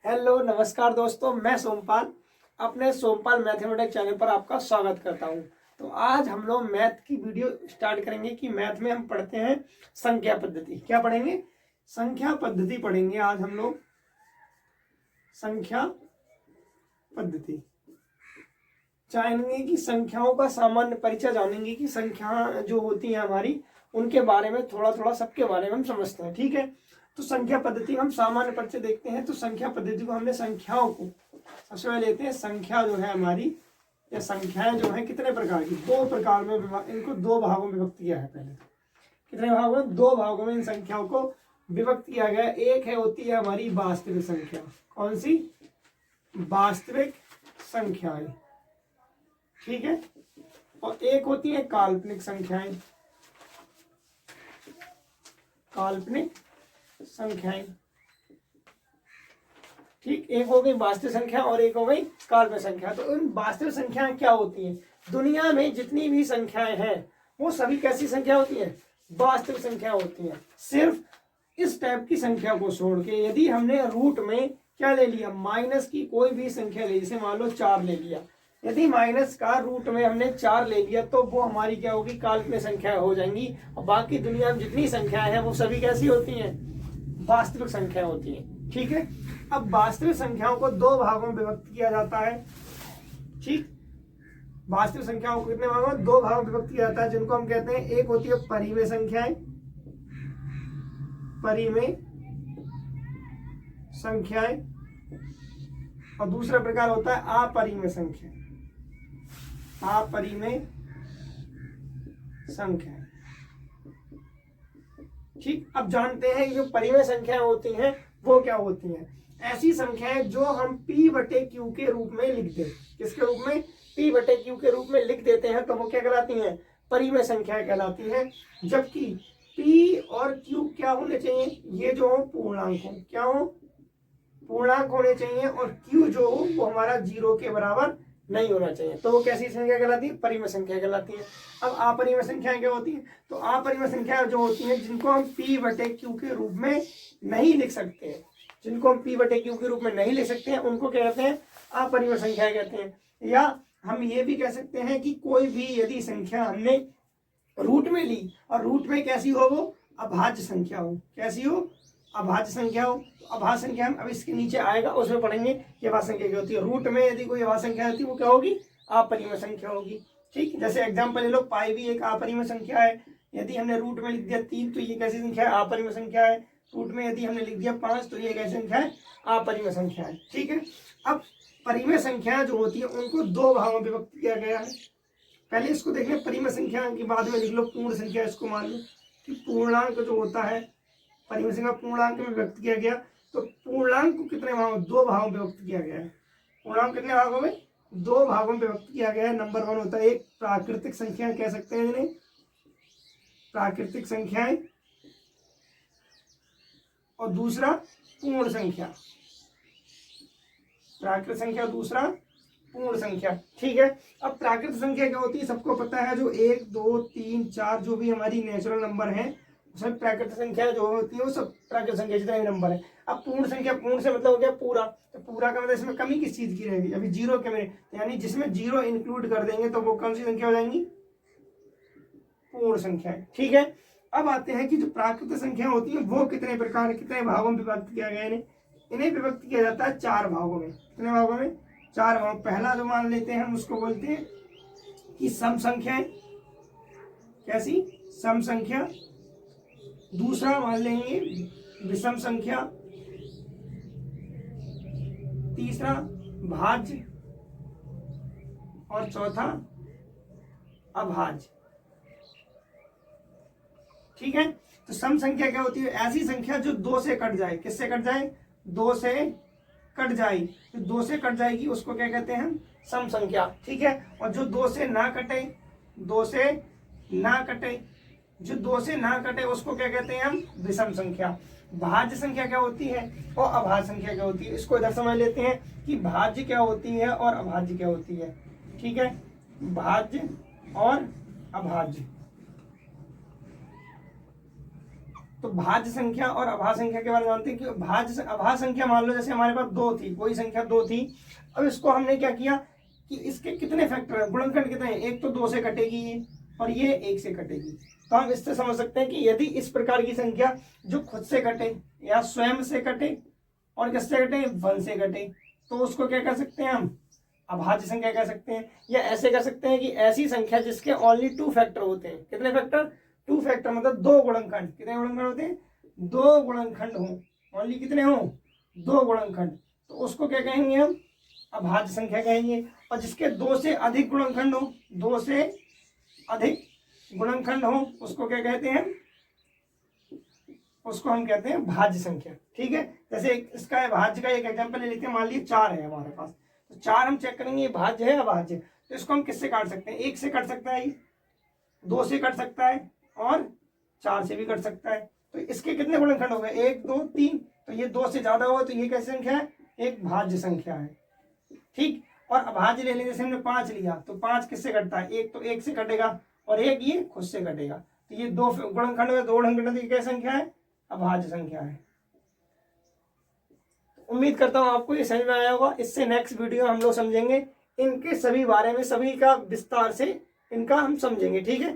Hello नमस्कार दोस्तों, मैं सोमपाल अपने सोमपाल मैथमेटिक्स चैनल पर आपका स्वागत करता हूं। तो आज हम लोग मैथ की वीडियो स्टार्ट करेंगे कि मैथ में हम पढ़ते हैं संख्या पद्धति। क्या पढ़ेंगे? संख्या पद्धति पढ़ेंगे। आज हम लोग संख्या पद्धति जानेंगे कि संख्याओं का सामान्य परिचय जानेंगे कि संख्या जो होती है हमारी उनके बारे में थोड़ा थोड़ा सबके बारे में हम समझते हैं। ठीक है, तो संख्या पद्धति हम सामान्य परिचय देखते हैं। तो संख्या पद्धति को हमने संख्याओं को सबसे पहले लेते हैं। संख्या जो है हमारी या संख्याएं जो है कितने प्रकार की? दो प्रकार में इनको दो भागों में विभक्त किया है। पहले कितने भागों में? दो भागों में इन संख्याओं को विभक्त किया गया। एक है होती है हमारी वास्तविक संख्या। कौन सी? वास्तविक संख्याएं। ठीक है, और एक होती है काल्पनिक संख्याएं। काल्पनिक संख्याएं। ठीक, एक हो गई वास्तविक संख्या और एक हो गई काल्पनिक संख्या। तो इन वास्तविक संख्याएं क्या होती हैं? दुनिया में जितनी भी संख्याएं हैं वो सभी कैसी संख्या होती है? वास्तविक संख्या होती है। सिर्फ इस टाइप की संख्या को छोड़ के, यदि हमने रूट में क्या ले लिया, माइनस की कोई भी संख्या ले, जैसे मान लो 4 ले लिया, यदि माइनस का रूट में हमने 4 ले लिया तो वो हमारी क्या होगी? काल्पनिक संख्या हो जाएंगी। और बाकी दुनिया में जितनी संख्याएं हैं वो सभी कैसी होती हैं? वास्तविक संख्या होती है। ठीक है, अब वास्तविक संख्याओं को दो भागों में विभक्त किया जाता है। ठीक, वास्तविक संख्याओं को कितने भागों में? दो भागों में विभक्त किया जाता है, जिनको हम कहते हैं, एक होती है परिमेय संख्याएं, परिमेय संख्याएं, और दूसरा प्रकार होता है अपरिमेय संख्या। अपरिमेय संख्या। ठीक, अब जानते हैं जो परिमेय संख्याएं होती हैं वो क्या होती हैं? ऐसी संख्याएं जो हम P/Q के रूप में लिख देते। किसके रूप में? P/Q के रूप में लिख देते हैं तो वो क्या कहलाती हैं? परिमेय संख्याएं कहलाती हैं। जबकि P और Q क्या होने चाहिए? ये जो हो पूर्णांक हो। क्या हो? पूर्णांक होने चाहिए। और Q जो हो वो हमारा 0 के बराबर नहीं होना चाहिए। तो वो कैसी संख्या कहलाती है? परिमेय संख्या कहलाती है। अब अपरिमेय संख्याएं क्या होती है? तो अपरिमेय संख्याएं जो होती हैं जिनको हम P/Q के रूप में नहीं लिख सकते हैं, जिनको हम P/Q के रूप में नहीं लिख सकते हैं उनको क्या कहते हैं? अपरिमेय संख्याएं कहते हैं। या हम ये भी कह सकते हैं कि कोई भी यदि संख्या हमने रूट में ली और रूट में कैसी हो? वो अभाज्य संख्या हो। कैसी हो? अभाज्य संख्या हो। तो अभाज्य संख्या हम अब इसके नीचे आएगा उसमें पढ़ेंगे कि अभाज्य संख्या क्या होती है। रूट में यदि कोई अभाज्य संख्या होती है वो क्या होगी? अपरिमेय संख्या होगी। ठीक, जैसे एग्जाम्पल ले लो, पाई भी एक अपरिमेय संख्या है। यदि हमने रूट में लिख दिया 3 तो ये कैसी संख्या है? अपरिमेय संख्या है। रूट में यदि हमने लिख दिया 5 तो ये कैसी संख्या है? अपरिमेय संख्या है। ठीक है, अब परिमेय संख्या जो होती है उनको दो भागों में विभक्त किया गया है। पहले इसको देखिए, परिमेय संख्या के बाद में लिख लो पूर्ण संख्या। इसको मान लो कि पूर्णांक जो होता है, परिमेय संख्या पूर्णांक में व्यक्त किया गया। तो पूर्णांक को कितने भागों में? दो भागों में व्यक्त किया गया है। पूर्णांक कितने भागों में? दो भागों में व्यक्त किया गया है। नंबर 1 होता है, एक प्राकृतिक संख्या कह सकते हैं इन्हें, प्राकृतिक संख्याएं, और दूसरा पूर्ण संख्या। प्राकृतिक संख्या, दूसरा पूर्ण संख्या। ठीक है, अब प्राकृतिक संख्या क्या होती है? सबको पता है, जो 1 2 3 4 जो भी हमारी नेचुरल नंबर है सब प्राकृतिक संख्या जो होती है वो सब प्राकृतिक संख्या जितने भी नंबर है। अब पूर्ण संख्या, पूर्ण से मतलब हो गया पूरा। तो पूरा का मतलब इसमें कमी किस चीज की रहेगी? अभी 0 के में, यानी जिसमें 0 इंक्लूड कर देंगे तो वो कौन सी संख्या हो जाएंगी? पूर्ण संख्या। ठीक है, अब आते हैं कि जो प्राकृतिक संख्या होती है वो कितने प्रकार, कितने भागों में विभक्त किया गया है? इन्हें विभक्त किया जाता है 4 भागों में। कितने भागों में? 4 भाग। पहला जो मान लेते हैं हम उसको बोलते हैं कि सम संख्याएं। कैसी? सम संख्या। दूसरा मान लेंगे विषम संख्या। तीसरा भाज्य, और चौथा अभाज्य। ठीक है, तो सम संख्या क्या होती है? ऐसी संख्या जो 2 से कट जाए। किससे कट जाए? 2 से कट जाए। तो 2 से कट जाएगी उसको क्या कहते हैं हम? सम संख्या। ठीक है, और जो 2 से ना कटे, 2 से ना कटे, जो 2 से ना कटे उसको क्या कहते हैं हम? विषम संख्या। भाज्य संख्या क्या होती है और अभाज्य संख्या क्या होती है? इसको इधर समझ लेते हैं कि भाज्य क्या होती है और अभाज्य क्या होती है। ठीक है, भाज्य और अभाज्य। तो भाज्य संख्या और अभाज्य संख्या के बारे में जानते हैं कि अभाज्य संख्या मान लो जैसे हमारे पास 2 थी, कोई संख्या 2 थी। अब इसको हमने क्या किया कि इसके कितने फैक्टर है, गुणनखंड कितने हैं, एक तो 2 से कटेगी ये और ये 1 से कटेगी। तो हम इससे समझ सकते हैं कि यदि इस प्रकार की संख्या जो खुद से कटे या स्वयं से कटे और किससे कटे, 1 से कटे, तो उसको क्या कर सकते हैं हम, अभाज्य संख्या कह सकते हैं। या ऐसे कर सकते हैं कि ऐसी संख्या जिसके ओनली 2 फैक्टर होते हैं। कितने फैक्टर, 2 फैक्टर, मतलब 2 गुणनखंड। कितने गुणनखंड होते हैं, 2 गुणनखंड हो, ओनली कितने हो, 2 गुणनखंड, तो उसको क्या कहेंगे हम, अभाज्य संख्या कहेंगे। और जिसके 2 से अधिक गुणनखंड हो, 2 से अधिक गुणनखंड हो, उसको क्या कहते हैं, उसको हम कहते हैं भाज्य संख्या। ठीक है, जैसे इसका भाज्य का एक एग्जांपल ले लेते हैं, मान लीजिए 4 है हमारे पास, तो 4 हम चेक करेंगे ये भाज्य है अभाज्य, तो इसको हम किससे काट सकते हैं, 1 से कट सकता है, 2 से कट सकता है और 4 से भी कट सकता है। तो इसके कितने गुणनखंड हो गए, 1 2 3, तो ये 2 से ज्यादा होगा तो ये कैसी संख्या है, एक भाज्य संख्या है। ठीक, और अभाज्य ले लेंगे, जैसे हमने 5 लिया तो 5 किससे कटता है, एक तो 1 से कटेगा और एक ये खुद से कटेगा, तो ये 2 गुणनखंड में 2 गुणनखंड, तो ये क्या संख्या है, अभाज्य संख्या है। उम्मीद करता हूं आपको ये समझ में आया होगा। इससे नेक्स्ट वीडियो हम लोग समझेंगे इनके सभी बारे में, सभी का विस्तार से इनका हम समझेंगे। ठीक है।